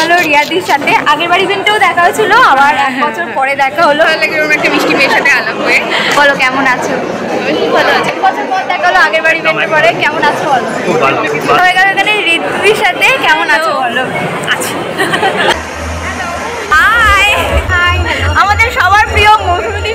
হলো রিয়াদির সাথে। আগের বার ইভেন্টেও দেখা হয়েছিল, আবার 1 বছর পরে দেখা হলো। একটা মিষ্টি মেয়ের সাথে আলাপ হয়ে। বলো কেমন আছো? ভালো আছে। 1 বছর পর দেখা হলো আগের বার ইভেন্টের পরে। কেমন আছো বলো? সবাই এখানে ঋতুদির সাথে কেমন আছো বলো? আছি। হাই হাই, আমাদের সবার প্রিয় Mousumi.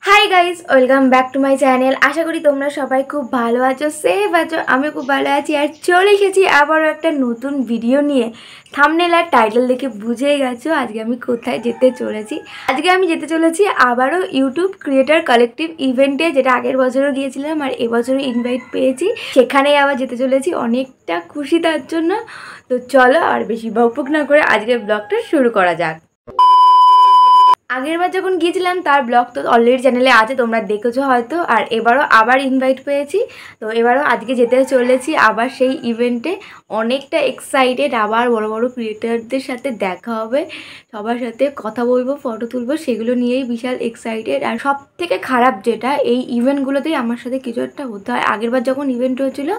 Hi guys, welcome back to my channel. আশা করি তোমরা সবাই খুব ভালো আছো, সেফ আছো। আমি খুব ভালো আছি আর চলে এসেছি আবারও একটা নতুন ভিডিও নিয়ে। থাম্বনেল আর টাইটেল দেখে বুঝেই গেছো আজকে আমি কোথায় যেতে চলেছি। আজকে আমি যেতে চলেছি আবারও ইউটিউব ক্রিয়েটার কালেকটিভ ইভেন্টে, যেটা আগের বছরও গিয়েছিলাম আর এবছরও ইনভাইট পেয়েছি। সেখানেই আবার যেতে চলেছি, অনেকটা খুশি তার জন্য। তো চলো আর বেশি বকবক না করে আজকের ব্লগটা শুরু করা যাক। আগেরবার যখন গিয়েছিলাম তার ব্লগ তো অলরেডি চ্যানেলে আছে, তোমরা দেখেছো হয়তো। আর এবারও আবার ইনভাইট পেয়েছি, তো এবারও আজকে যেতে চলেছি আবার সেই ইভেন্টে। অনেকটা এক্সাইটেড, আবার বড় বড় ক্রিয়েটারদের সাথে দেখা হবে, সবার সাথে কথা বলবো, ফটো তুলবো, সেগুলো নিয়েই বিশাল এক্সাইটেড। আর সব থেকে খারাপ যেটা, এই ইভেন্টগুলোতেই আমার সাথে কিছু একটা হতে হয়। আগেরবার যখন ইভেন্ট হয়েছিল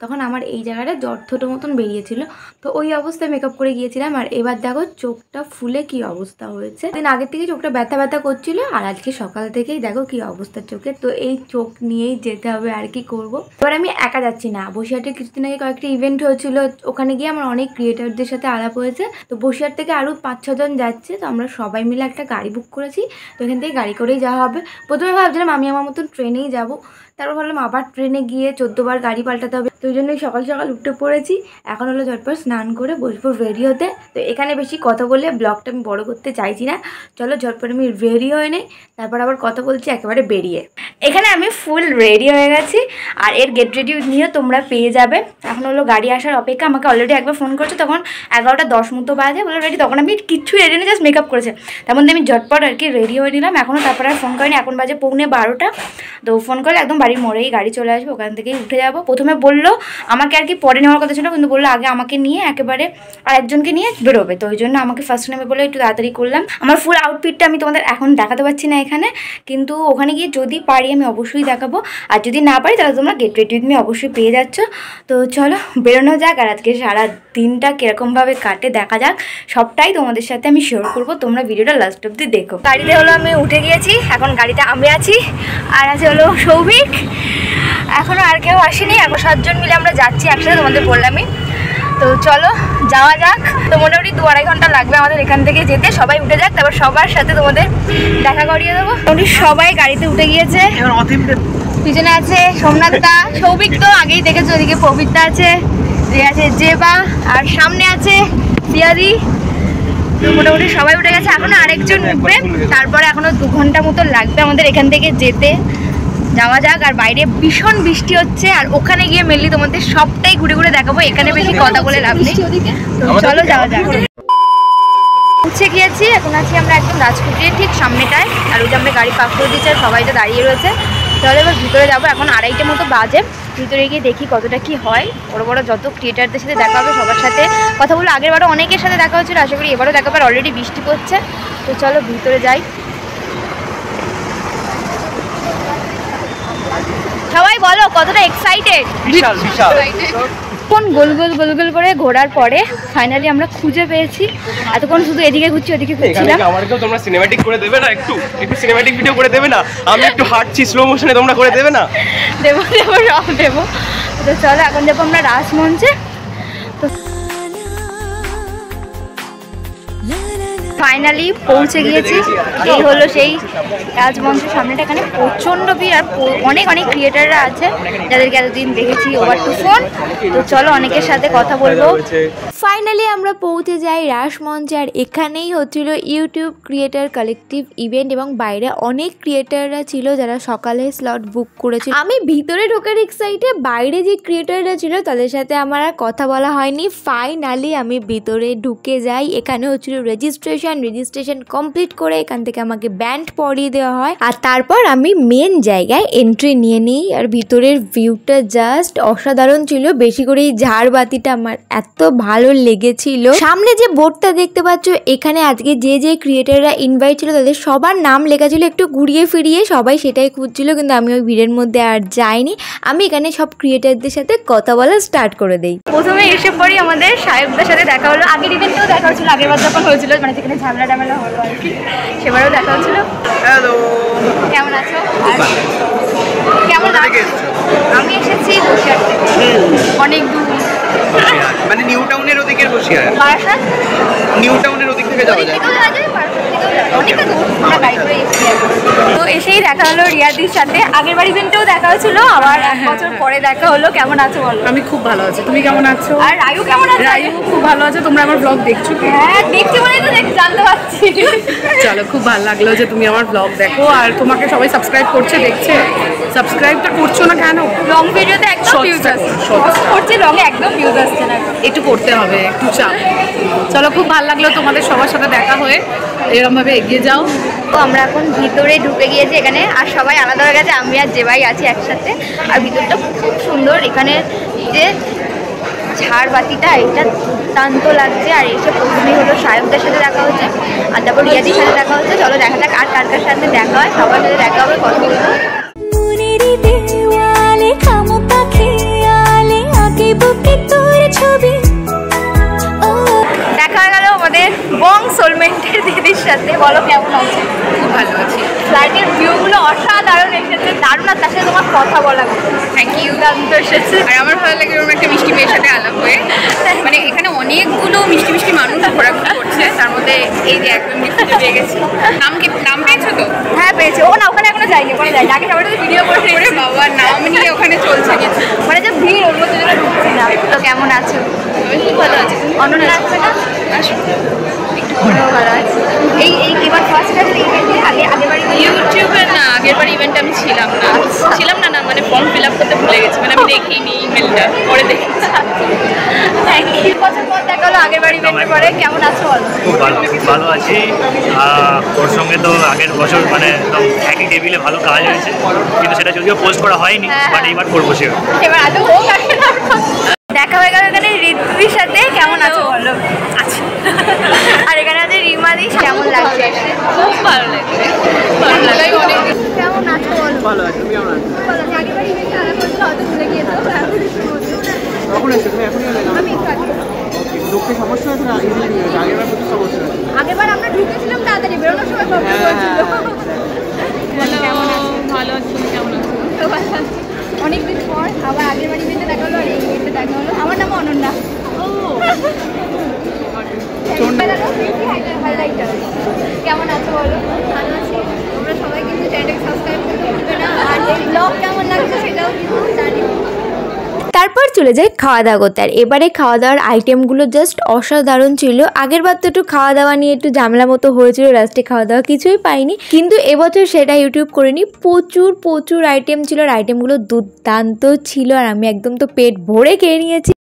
তখন আমার এই জায়গাটা জর্থটো মতন বেরিয়েছিল, তো ওই অবস্থায় মেকআপ করে গিয়েছিলাম। আর এবার দেখো চোখটা ফুলে কি অবস্থা হয়েছে। দিন আগের থেকে চোখটা ব্যথা ব্যথা করছিল, আর আজকে সকাল থেকেই দেখো কি অবস্থা চোখের। তো এই চোখ নিয়েই যেতে হবে, আর কি করব। এবার আমি একা যাচ্ছি না, বসিরহাটে কিছুদিন আগে কয়েকটা ইভেন্ট হয়েছিল, ওখানে গিয়ে আমার অনেক ক্রিয়েটারদের সাথে আলাপ হয়েছে। তো বসিরহাট থেকে আরও 5-6 জন যাচ্ছে, তো আমরা সবাই মিলে একটা গাড়ি বুক করেছি। তো এখান থেকে গাড়ি করেই যাওয়া হবে। প্রথমে ভাবছিলাম আমি আমার মতন ট্রেনেই যাব, তারপর ভাবলাম আবার ট্রেনে গিয়ে 14 বার গাড়ি পাল্টাতে হবে। তো ওই জন্যই সকাল সকাল উঠে পড়েছি। এখন হলো ঝটপট স্নান করে বসবো রেডি হতে। তো এখানে বেশি কথা বলে ব্লগটা আমি বড় করতে চাইছি না, চলো ঝটপট আমি রেডি হয়ে নেই, তারপর আবার কথা বলছি একেবারে বেরিয়ে। এখানে আমি ফুল রেডি হয়ে গেছি, আর এর গেট রেডি নিয়েও তোমরা পেয়ে যাবে। এখন হলো গাড়ি আসার অপেক্ষা। আমাকে অলরেডি একবার ফোন করছে, তখন 11:10 মতো বাজে, বলে রেডি। তখন আমি কিচ্ছু রেডি না, জাস্ট মেকআপ করেছে। তার মধ্যে আমি ঝটপট আর কি রেডি হয়ে নিলাম। এখনও তারপরে আর ফোন করিনি, এখন বাজে 11:15। তো ফোন করলে একদম বাড়ির মোড়েই গাড়ি চলে আসবে, ওখান থেকেই উঠে যাবো। প্রথমে বললো আমাকে আর কি পরে নেওয়ার কথা ছিল, কিন্তু বললো আগে আমাকে নিয়ে একেবারে আর একজনকে নিয়ে বেরোবে। তো ওই জন্য আমাকে ফার্স্ট নেমে বলে একটু তাড়াতাড়ি করলাম। আমার ফুল আউটফিটটা আমি তোমাদের এখন দেখাতে পারছি না এখানে, কিন্তু ওখানে গিয়ে যদি পারি আমি অবশ্যই দেখাবো। আর যদি না পারি তাহলে তোমরা গেট রেডি উইথ মি অবশ্যই পেয়ে যাচ্ছ। তো চলো বেরোনো যাক, আর আজকে সারা দিনটা কীরকমভাবে কাটে দেখা যাক, সবটাই তোমাদের সাথে আমি শেয়ার করবো। তোমরা ভিডিওটা লাস্ট অব্দি দেখো। গাড়িতে হলো আমি উঠে গিয়েছি, এখন গাড়িতে আমি আছি, আর আছে হলো সৌভিক। এখনও আর কেউ আসেনি, এখন 7 জন মিলে আমরা যাচ্ছি একসাথে, তোমাদের বললামই। তো চলো যাওয়া যাক। তো মোটামুটি 2-2.5 ঘন্টা লাগবে আমাদের এখান থেকে যেতে। সবাই উঠে যাক, তারপর সবার সাথে তোমাদের দেখা করিয়ে দেবো। মোটামুটি সবাই গাড়িতে উঠে গিয়েছে। পিছনে আছে সোমনাথ দা, সৌভিক তো আগেই দেখেছো, ওদিকে পবিত্রা আছে, আছে জেবা, আর সামনে আছে পিয়াদি। তো মোটামুটি সবাই উঠে গেছে, এখনো আরেকজন উঠবে, তারপরে এখনো 2 ঘন্টা মতো লাগবে আমাদের এখান থেকে যেতে। যাওয়া যাক। আর বাইরে ভীষণ বৃষ্টি হচ্ছে, আর ওখানে গিয়ে মেনলি তোমাদের সবটাই ঘুরে ঘুরে দেখাবো, এখানে বেশি কথা বলে লাভ নেই। চলো যাওয়া যাক। পৌঁছে গিয়েছি, এখন আছি আমরা একদম রাজকুটির ঠিক সামনেটায়। আর ওই যে আমরা গাড়ি পার্ক করে দিচ্ছি, আর সবাই তো দাঁড়িয়ে রয়েছে। তাহলে এবার ভিতরে যাবো, এখন 2:30 মতো বাজে। ভিতরে গিয়ে দেখি কতটা কি হয়। বড় বড় যত ক্রিয়েটারদের সাথে দেখা হবে সবার সাথে কথা বলে। আগেরবারও অনেকের সাথে দেখা হচ্ছিলো, আশা করি এবারও দেখা পার। অলরেডি বৃষ্টি পড়ছে, তো চলো ভিতরে যাই। সবাই বলো কতটা এক্সাইটেড। বিশাল বিশাল। কোন গোল গোল গোল গোল করে ঘোরার পরে ফাইনালি আমরা খুঁজে পেয়েছি। এতক্ষণ শুধু এদিকে ঘুরছি ওদিকে ঘুরছিলাম। আমাকেও তোমরা সিনেম্যাটিক করে দেবে না, একটু সিনেম্যাটিক ভিডিও করে দেবে না? আমি একটু হাঁটছি স্লো মোশনে, তোমরা করে দেবে না? দেবো দেবো সব দেবো। তো চলো এখন যাবো আমরা রাজমঞ্চে। তো ফাইনালি পৌঁছে গিয়েছি, এই হলো সেই রাজমঞ্চের সামনেটা। এখানে প্রচণ্ড ভিড়, আর অনেক অনেক ক্রিয়েটাররা আছে যাদেরকে এতদিন দেখেছি ওভার টু ফোন। তো চলো অনেকের সাথে কথা বলবো। ফাইনালি আমরা পৌঁছে যাই রাজমঞ্চে, আর এখানেই হচ্ছিল ইউটিউব ক্রিয়েটার কালেকটিভ ইভেন্ট, এবং বাইরে অনেক ক্রিয়েটাররা ছিল যারা সকালে স্লট বুক করেছিল। আমি ভিতরে ঢোকার এক্সাইটে, বাইরে যে ক্রিয়েটাররা ছিল তাদের সাথে আমার আর কথা বলা হয়নি। ফাইনালি আমি ভিতরে ঢুকে যাই। এখানে হচ্ছিল রেজিস্ট্রেশন, রেজিস্ট্রেশন কমপ্লিট করে এখান থেকে আমাকে ব্যান্ড পরিয়ে দেওয়া হয়। আর তারপর আমি মেন জায়গায় এন্ট্রি নিয়ে নিই। আর ভিতরের ভিউটা জাস্ট অসাধারণ ছিল। বেশি করে এই ঝাড়বাতিটা আমার এত ভালো লেগেছিল। সামনে যে বোর্ডটা দেখতে পাচ্ছ, এখানে আজকে যে যে ক্রিয়েটাররা ইনভাইট ছিল তাদের সবার নাম লেখা ছিল। একটু ঘুরিয়ে ফিরিয়ে সবাই সেটাই খুঁজছিল, কিন্তু আমি ওই ভিড়ের মধ্যে আর যাইনি। আমি এখানে সব ক্রিয়েটারদের সাথে কথা বলা স্টার্ট করে দিই। প্রথমে এসে পরই আমাদের সাহেবদের সাথে দেখা হলো। আগের ইভেন্টেও দেখা হচ্ছিল, আগেরবার যখন হয়েছিল, মানে যেখানে ঝামেলা টামেলা হলো আর কি, সেবারও দেখা হচ্ছিল। হ্যালো, কেমন আছো? কেমন আছো? আমি এসেছি বসিরহাট থেকে, অনেক দূর, মানে নিউ টাউনের ওদিকের বসিরহাট, বারাসাত নিউ টাউনের ওদিক থেকে যাওয়া যায়, অনেকটা দূর, আমরা গাড়ি করে এসেছি। তো এসেই দেখা হলো রিয়াদির সাথে। আগেরবার ইভেন্টেও দেখা হয়েছিল, আবার 1 বছর পরে দেখা হলো। কেমন আছো বলো? আমি খুব ভালো আছি, তুমি কেমন আছো? আর রায়ু কেমন আছে? রায়ু খুব ভালো আছে। তোমরা আমার ব্লগ দেখছো? হ্যাঁ দেখছি, বলেই তো জানতে পারছি। চলো, খুব ভালো লাগলো যে তুমি আমার ব্লগ দেখো, আর তোমাকে সবাই সাবস্ক্রাইব করছে, দেখছে। সাবস্ক্রাইবটা করছো না কেন? লং ভিডিওতে একদম ভিউজ আসছে, করছি লংয়ে একদম ভিউজ আসছে না। একটু করতে হবে, একটু চাপ। চলো, খুব ভালো লাগলো তোমাদের সবার সাথে দেখা হয়ে। এরকমভাবে এগিয়ে যাও। তো আমরা এখন ভিতরে ঢুকে গিয়েছি এখানে, আর সবাই আলাদা হয়ে গেছে, আমি আর জেবাই আছি একসাথে। আর ভিতরটা খুব সুন্দর, এখানে যে ঝাড়বাতিটা এটা দুর্দান্ত লাগছে। আর এসে প্রথমেই হলো সাহেবদের সাথে দেখা হচ্ছে, আর তারপর রিয়াদির সাথে দেখা হচ্ছে। চলো দেখা যাক আর কার কার সাথে দেখা হয়। সবার সাথে দেখা হবে, কথা বলবো। দেখা হয়ে গেল আমাদের বং সোলমেন্টের দিদির সাথে। বলো কেমন আছে? খুব ভালো আছি। ফ্লাইটের ভিউগুলো অসাধারণ এসেছে, দারুণ। আর তার সাথে তোমার কথা বলা, থ্যাংক ইউ, দারুণ এসেছে। আর আমার ভালো লাগে ওরকম একটা মিষ্টি মেয়ের সাথে আলাপ হয়ে। মানে এখানে অনেকগুলো মিষ্টি মিষ্টি মানুষ ঘোরাঘুরি করছে, তার মধ্যে এই যে একদম খুঁজে পেয়ে গেছি। নাম পেয়েছো তো? হ্যাঁ পেয়েছি। ও না, ওখানে এখনো যাইনি, ওখানে যাইনি। আগে সবাই ভিডিও করে বাবা নাম নিয়ে ওখানে চলছে কিছু, মানে যে ভিড়, ওর মধ্যে যেন ঢুকছি না। তো কেমন আছো? আমি খুব ভালো আছি। অনন্যা আসবে না? ভালো আছে। এবার ফার্স্ট আগেবার ইউটিউবে না, আগেরবার ইভেন্ট আমি ছিলাম না, মানে ফর্ম ফিল আপ করতে ভুলে গেছি, মানে আমি দেখিনি ইমেলটা, পরে দেখেছি। Thank you. বছর পর দেখা হলো আগেরবার ইভেন্টের পরে। কেমন আছো বলো? খুব ভালো আছি। ওর সঙ্গে তো আগের বছর মানে একদম একই টেবিলে ভালো কাজ হয়েছে, কিন্তু সেটা যদিও পোস্ট করা হয়নি, বাট এইবার করবো সে। এবার আজও হোক। দেখা হয়ে গেল এখানে ঋতুর সাথে। কেমন আছো বলো? আচ্ছা। আর এখানে আছে রিমাদি। কেমন লাগছে? খুব ভালো লাগছে। কেমন আছো বলো? ভালো আছে। তুমি কেমন আছো? ভালো আছি। আগেরবার ইভেন্টে আলাপ হয়েছিল, হয়তো ভুলে গিয়েছো। কখন এসেছো তুমি? এখনই এলে? আমি একটু আগে। ঢুকতে সমস্যা হয়েছে না? আগেরবার প্রচুর সমস্যা হয়েছে। আগেরবার আমরা ঢুকেছিলাম তাড়াতাড়ি, বেরোনোর সময় প্রবলেম হয়েছিল। কেমন আছো? ভালো আছি। তুমি কেমন আছো? অনেকদিন পর আবার আগেরবার ইভেন্টে দেখা হলো, আর এই ইভেন্টে দেখা হলো। আমার নাম অনন্যা। কেমন আছো বলো? ভালো আছি। তোমরা সবাই কিন্তু চ্যানেলটাকে সাবস্ক্রাইব করতে ভুলবে না, আর এই ব্লগ কেমন লাগছে সেটাও কিন্তু জানি। তারপর চলে যাই খাওয়া দাওয়া করতে। আর এবারে খাওয়া দাওয়ার আইটেমগুলো জাস্ট অসাধারণ ছিল। আগের বার তো একটু খাওয়া দাওয়া নিয়ে একটু ঝামেলা মতো হয়েছিল, লাস্টে খাওয়া দাওয়া কিছুই পাইনি, কিন্তু এবছর সেটা ইউটিউব করিনি। প্রচুর আইটেম ছিল, আর আইটেমগুলো দুর্দান্ত ছিল। আর আমি একদম তো পেট ভরে খেয়ে নিয়েছি।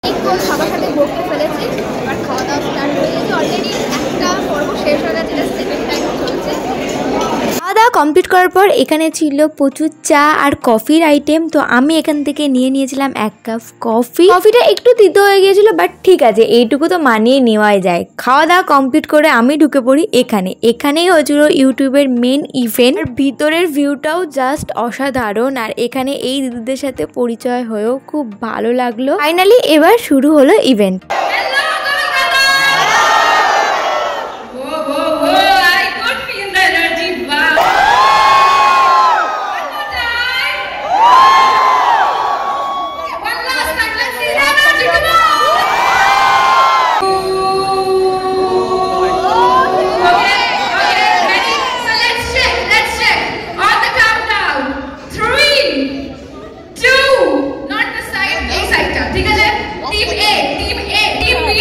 সবার সাথে বসে ফেলেছি, এবার খাওয়া দাওয়া স্টার্ট হয়ে গেছে। অলরেডি একটা পর্ব শেষ হয়ে গেছে, সেকেন্ড টাইম চলছে। খাওয়া দাওয়া কমপ্লিট করার পর এখানে ছিল প্রচুর চা আর কফির আইটেম। তো আমি এখান থেকে নিয়েছিলাম 1 কাপ কফি। কফিটা একটু তিতো হয়ে গিয়েছিল, বাট ঠিক আছে, এইটুকু তো মানিয়ে নেওয়াই যায়। খাওয়া দাওয়া কমপ্লিট করে আমি ঢুকে পড়ি এখানেই হয়েছিল ইউটিউবের মেন ইভেন্ট। আর ভিতরের ভিউটাও জাস্ট অসাধারণ। আর এখানে এই দিদিদের সাথে পরিচয় হয়েও খুব ভালো লাগলো। ফাইনালি এবার শুরু হলো event. Team A, team B,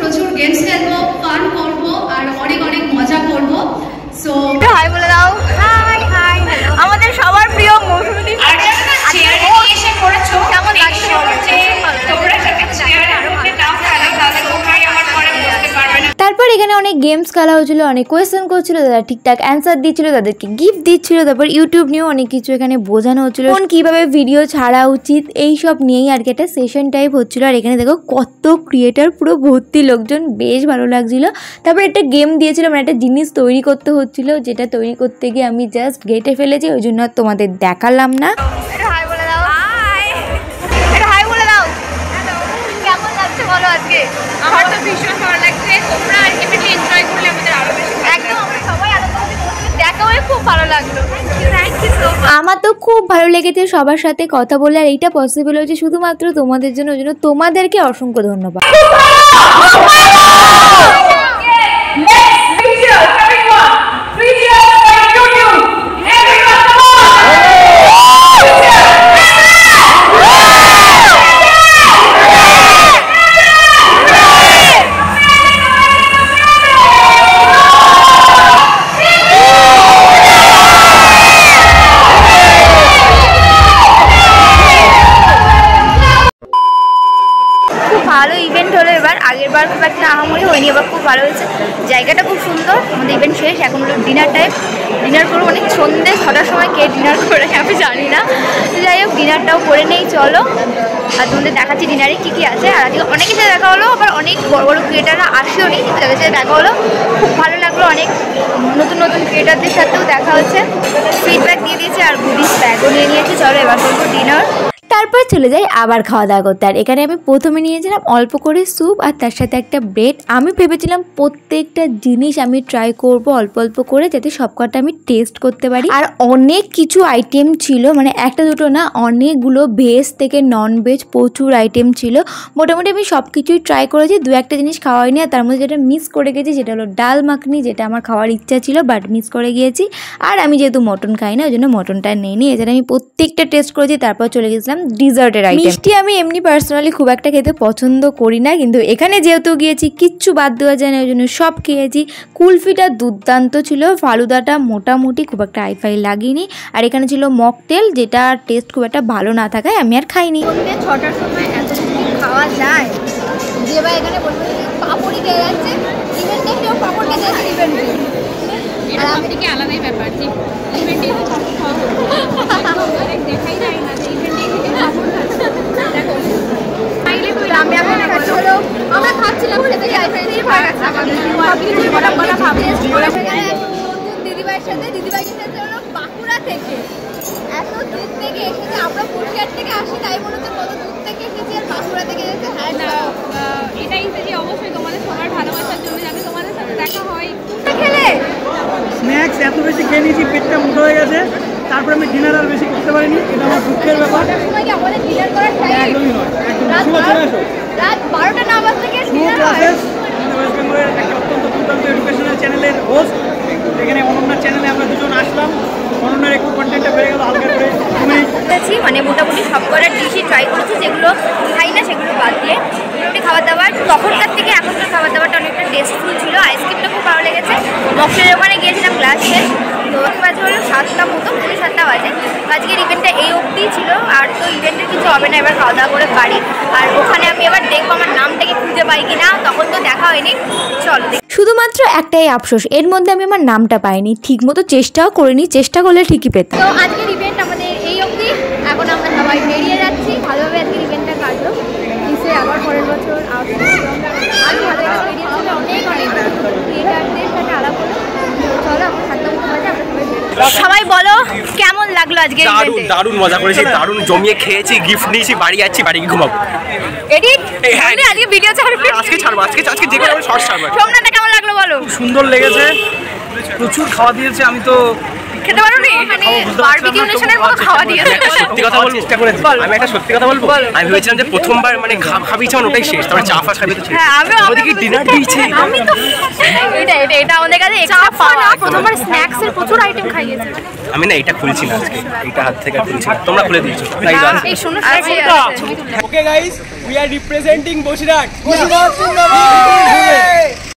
প্রচুর গেমস খেলবো, ফান করবো আর অনেক অনেক মজা করবো। সো হাই বলে দাও। হাই হাই, আমাদের সবার প্রিয় মৌসুমী। আর যারা চেয়ারে নিয়ে এসে পড়েছো কেমন লাগছে বলো? তোমরা যাতে চেয়ারের মধ্যে নাও খেলো তাহলে তোমরাই আমার পরে বুঝতে পারবে না। তারপর এখানে অনেক গেমস খেলা হয়েছিল, অনেক কোয়েশ্চেন করছিল, তারা ঠিকঠাক অ্যান্সার দিচ্ছিল, তাদেরকে গিফট দিচ্ছিল। তারপর ইউটিউব নিয়েও অনেক কিছু এখানে বোঝানো হচ্ছিল, কোন কীভাবে ভিডিও ছাড়া উচিত, এই সব নিয়েই আর কি একটা সেশন টাইপ হচ্ছিল। আর এখানে দেখো কত ক্রিয়েটার, পুরো ভর্তি লোকজন, বেশ ভালো লাগছিল। তারপর একটা গেম দিয়েছিল, মানে একটা জিনিস তৈরি করতে হচ্ছিল, যেটা তৈরি করতে গিয়ে আমি জাস্ট গেটে ফেলেছি, ওই জন্য তোমাদের দেখালাম না। হাই বলে দাও। হাই, হাই বলে দাও। কেমন লাগছে বলো আজকে? আমার তো ভীষণ ভালো লাগছে, তোমরা আলটিমেটলি এনজয় করলে আমাদের আরো বেশি একদম, আমরা সবাই আনন্দ করছি, দেখা হয়ে খুব ভালো লাগলো। আমার তো খুব ভালো লেগেছে সবার সাথে কথা বলে, আর এইটা পসিবল হয়েছে শুধুমাত্র তোমাদের জন্য, ওই জন্য তোমাদেরকে অসংখ্য ধন্যবাদ। ভালো ইভেন্ট হলো এবার, আগের বার খুব একটা আহামরি হয়নি, এবার খুব ভালো হয়েছে। জায়গাটা খুব সুন্দর। আমাদের ইভেন্ট শেষ, এখন হলো ডিনার টাইম। ডিনার করবো অনেক সন্ধ্যে 6টার সময়, কে ডিনার করে আমি জানি না। যাই হোক, ডিনারটাও করে নেই চলো, আর তোমাদের দেখাচ্ছি ডিনারে কী কী আছে। আর আজকে অনেকের সাথে দেখা হলো, আবার অনেক বড় বড় ক্রিয়েটাররা আসেও নি, তাদের সাথে দেখা হলো, খুব ভালো লাগলো। অনেক নতুন নতুন ক্রিয়েটারদের সাথেও দেখা হচ্ছে, ফিডব্যাক দিয়ে দিয়েছে, আর গুডিস ব্যাগও নিয়ে নিয়েছি। চলো এবার করবো ডিনার, তারপর চলে যাই আবার খাওয়া দাওয়া করতে। আর এখানে আমি প্রথমে নিয়েছিলাম অল্প করে স্যুপ, আর তার সাথে একটা ব্রেড। আমি ভেবেছিলাম প্রত্যেকটা জিনিস আমি ট্রাই করব অল্প অল্প করে, যাতে সবকটা আমি টেস্ট করতে পারি। আর অনেক কিছু আইটেম ছিল, মানে একটা দুটো না, অনেকগুলো, ভেজ থেকে নন ভেজ প্রচুর আইটেম ছিল। মোটামুটি আমি সব কিছুই ট্রাই করেছি, দু একটা জিনিস খাওয়া হয়নি। আর তার মধ্যে যেটা মিস করে গেছি সেটা হলো ডাল মাখনি, যেটা আমার খাওয়ার ইচ্ছা ছিল বাট মিস করে গিয়েছি। আর আমি যেহেতু মটন খাই না, ওই জন্য মটনটা নেইনি। এছাড়া আমি প্রত্যেকটা টেস্ট করেছি। তারপর চলে গেছিলাম ডিজার্টের আইটেম। মিষ্টি আমি এমনি পার্সোনালি খুব একটা খেতে পছন্দ করি না, কিন্তু এখানে যেহেতু গিয়েছি কিচ্ছু বাদ দেওয়া যায় না, ওই জন্য সব খেয়েছি। কুলফিটা দুর্দান্ত ছিল, ফালুদাটা মোটামুটি খুব একটা আইফাই লাগেনি। আর এখানে ছিল মকটেল, যেটা টেস্ট খুব একটা ভালো না থাকায় আমি আর খাইনি। 6টার সময় এত কিছু খাওয়া যায়, যে ভাই এখানে বলতে পাপড়ি খেয়ে যাচ্ছে, ইভেন্টে কেউ পাপড় খেতে যাচ্ছে ইভেন্টে। এটা সব থেকে আলাদাই ব্যাপার, যে ইভেন্টে দেখাই যায় না, যে ইভেন্টে আমি এখন খাচ্ছি হলো, আমরা খাচ্ছিলাম খেতে যাই, ফ্রেন্ডই ভাগ আছে আমাদের সব কিছুই বড় বড় ভাবে। দিদিভাইয়ের সাথে, দিদিভাই এসেছে হলো বাঁকুড়া থেকে, এত দূর থেকে এসেছে। আমরা পুরুলিয়ার থেকে আসি, তাই মনে হচ্ছে কত দূর থেকে এসেছি, আর বাঁকুড়া থেকে এসেছে। হ্যাঁ, এটাই যে অবশ্যই তোমাদের সবার ভালোবাসার জন্য যাতে তোমাদের সাথে দেখা হয়। খেলে স্ন্যাক্স এত বেশি খেয়ে নিয়েছি, পেটটা মোটা হয়ে গেছে, তারপরে আমি ডিনার আর বেশি করতে পারিনি, এটা আমার দুঃখের ব্যাপার। আমাদের ডিনার করার টাইম একদমই নয়, একদম রাত 12টা না বাজ থেকে ডিনার হয়। ওয়েস্ট বেঙ্গলের একটা অত্যন্ত দুর্দান্ত এডুকেশনাল চ্যানেলের হোস্ট, এখানে অনন্যার চ্যানেলে আমরা দুজন আসলাম, অনন্যার একটু কন্টেন্টটা বেড়ে গেল হালকা করে। মানে মোটামুটি সব করার ডিশই ট্রাই করেছি, যেগুলো খাই না সেগুলো বাদ দিয়ে। মোটামুটি খাবার দাবার তখনকার থেকে এখনকার খাবার দাবারটা অনেকটা টেস্টফুল ছিল। আইসক্রিমটা খুব ভালো লেগেছে। মকটেলের ওখানে গিয়েছিলাম গ্লাস শেষ, তো বাজে হলো 7টা মতো, 7টা বাজে। আজকের ইভেন্টটা এই অবধিই ছিল, আর তো ইভেন্টের কিছু হবে না, এবার খাওয়া দাওয়া করে পারি। আর ওখানে আমি এবার দেখবো আমার নামটাকে খুঁজে পাই কিনা, তখন তো দেখা হয়নি। চলো, শুধুমাত্র একটাই আফসোস, এর মধ্যে আমি আমার নামটা পাইনি, ঠিক মতো চেষ্টাও করিনি, চেষ্টা করলে ঠিকই পেতাম। তো আজকের ইভেন্ট আমাদের এই অবধি, এখন আমরা সবাই বেরিয়ে যাচ্ছি। ভালোভাবে আজকের ইভেন্টটা কাটলো, নিশ্চয়ই আবার পরের বছর আরও ভালো এক্সপিরিয়েন্স হবে, অনেক অনেক ক্রিয়েটারদের সাথে আলাপ হলো। চলো, আমার সাতটা মতো বাজে, আমরা সবাই বলো কেমন লাগলো আজকে? দারুণ দারুণ মজা করেছি, দারুণ জমিয়ে খেয়েছি, গিফট নিয়েছি, বাড়ি যাচ্ছি, বাড়ি গিয়ে ঘুমাবো। এডিট আজকে ভিডিও ছাড়বে, আজকে ছাড়বো, আজকে যে কোনো শর্ট ছাড়বো। সোমনাথ কেমন লাগলো বলো? সুন্দর লেগেছে, প্রচুর খাওয়া দিয়েছে। আমি তো খেতে পারোনি? মানে বারবিকিউ নেশনের মতো খাওয়া দিয়েছে। সত্যি কথা বলবো, চেষ্টা করেছি। আমি একটা সত্যি কথা বলবো, আমি ভেবেছিলাম যে প্রথমবার মানে খাবি চান ওটাই শেষ, তারপরে চা ফা খাবি তো শেষ। হ্যাঁ, ওদিকে ডিনার দিয়েছে। আমি তো এটা আমাদের কাছে এক্সট্রা পাওয়া। প্রথমবার স্ন্যাক্স এর প্রচুর আইটেম খাইয়েছে। আমি না এটা খুলছি না আজকে, এটা হাত থেকে খুলছি না, তোমরা খুলে দিয়েছো। এই শুনো ছবি তুলে। Okay guys, we are representing Basirhat.